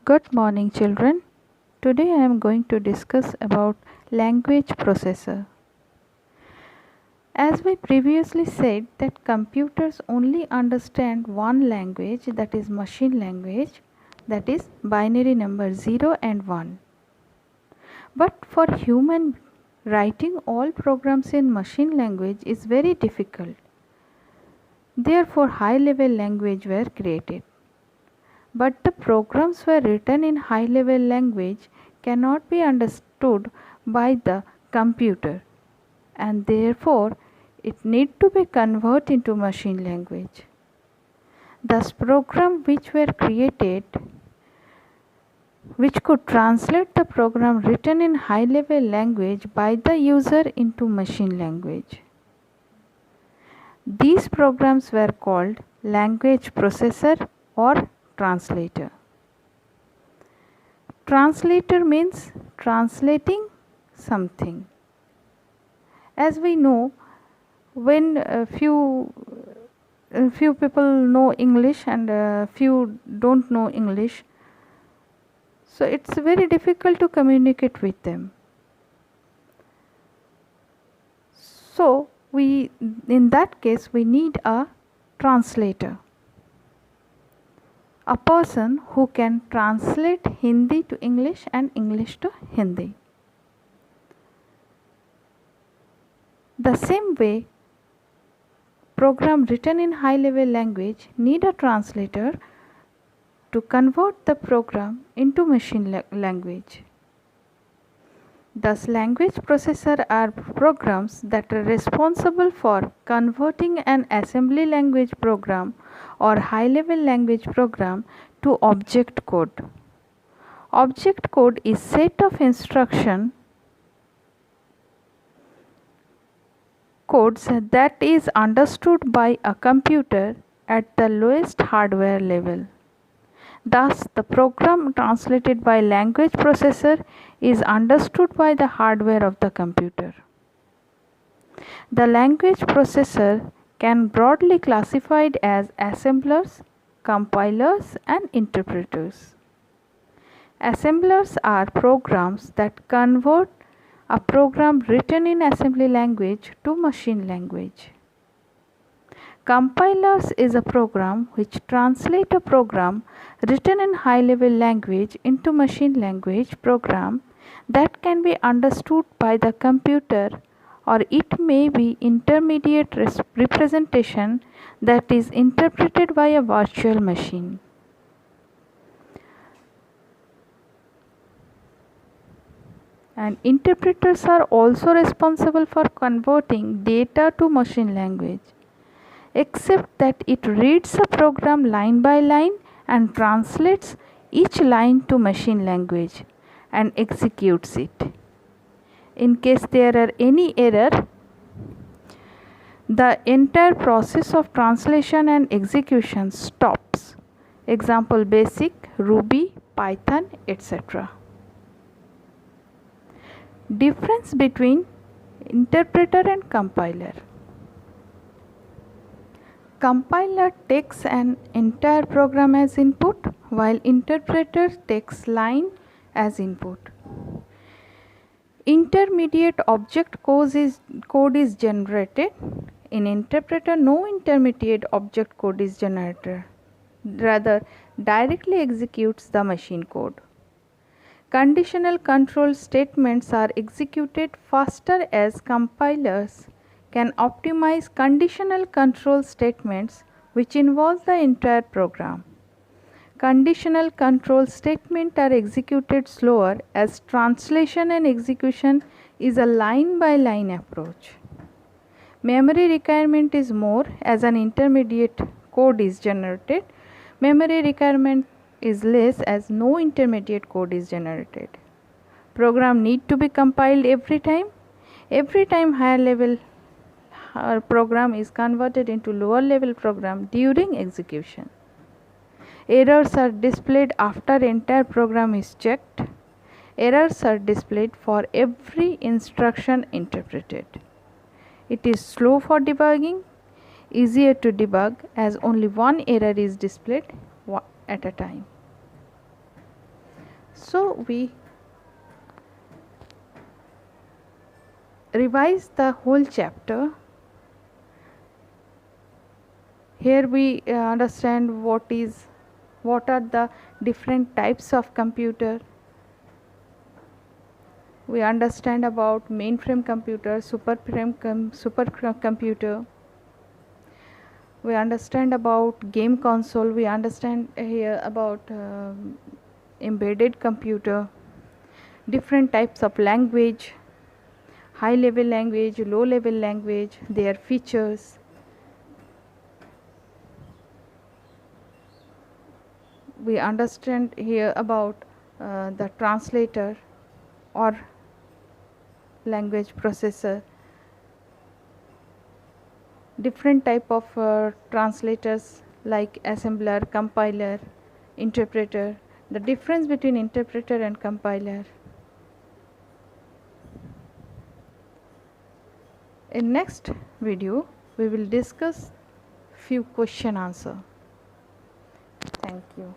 Good morning, children. Today I am going to discuss about language processor. As we previously said that computers only understand one language, that is machine language, that is binary number 0 and 1. But for human, writing all programs in machine language is very difficult. Therefore high level language were created. But the programs were written in high level language cannot be understood by the computer, and therefore it need to be converted into machine language. Thus programs which were created which could translate the program written in high level language by the user into machine language. These programs were called language processor or translator. Translator means translating something. As we know, when few people know English and few don't know English, so it's very difficult to communicate with them. So in that case we need a translator, a person who can translate Hindi to English and English to Hindi. The same way, program written in high level language need a translator to convert the program into machine language. Thus language processor are programs that are responsible for converting an assembly language program or high level language program to object code. Object code is set of instruction codes that is understood by a computer at the lowest hardware level. Thus, the program translated by language processor is understood by the hardware of the computer. The language processor can broadly classified as assemblers, compilers and interpreters. Assemblers are programs that convert a program written in assembly language to machine language. Compilers is a program which translates a program written in high level language into machine language program that can be understood by the computer, or it may be intermediate representation that is interpreted by a virtual machine. And interpreters are also responsible for converting data to machine language, except that it reads a program line by line and translates each line to machine language and executes it. In case there are any error, the entire process of translation and execution stops. Example BASIC, Ruby, Python, etc. Difference between interpreter and compiler. Compiler takes an entire program as input, while interpreter takes line as input. Intermediate object code is generated. In interpreter, no intermediate object code is generated, rather directly executes the machine code. Conditional control statements are executed faster as compilers can optimize conditional control statements which involve the entire program. Conditional control statements are executed slower as translation and execution is a line by line approach. Memory requirement is more as an intermediate code is generated. Memory requirement is less as no intermediate code is generated. Program need to be compiled every time. Every time higher level program is converted into lower level program during execution. Errors are displayed after entire program is checked. Errors are displayed for every instruction interpreted. It is slow for debugging, easier to debug as only one error is displayed at a time. So we revise the whole chapter. Here we understand what are the different types of computer. We understand about mainframe computer, supercomputer. We understand about game console. We understand here about embedded computer, different types of language, high level language, low level language, their features. We understand here about the translator or language processor, different type of translators like assembler, compiler, interpreter, the difference between interpreter and compiler. In next video we will discuss few question answer. Thank you.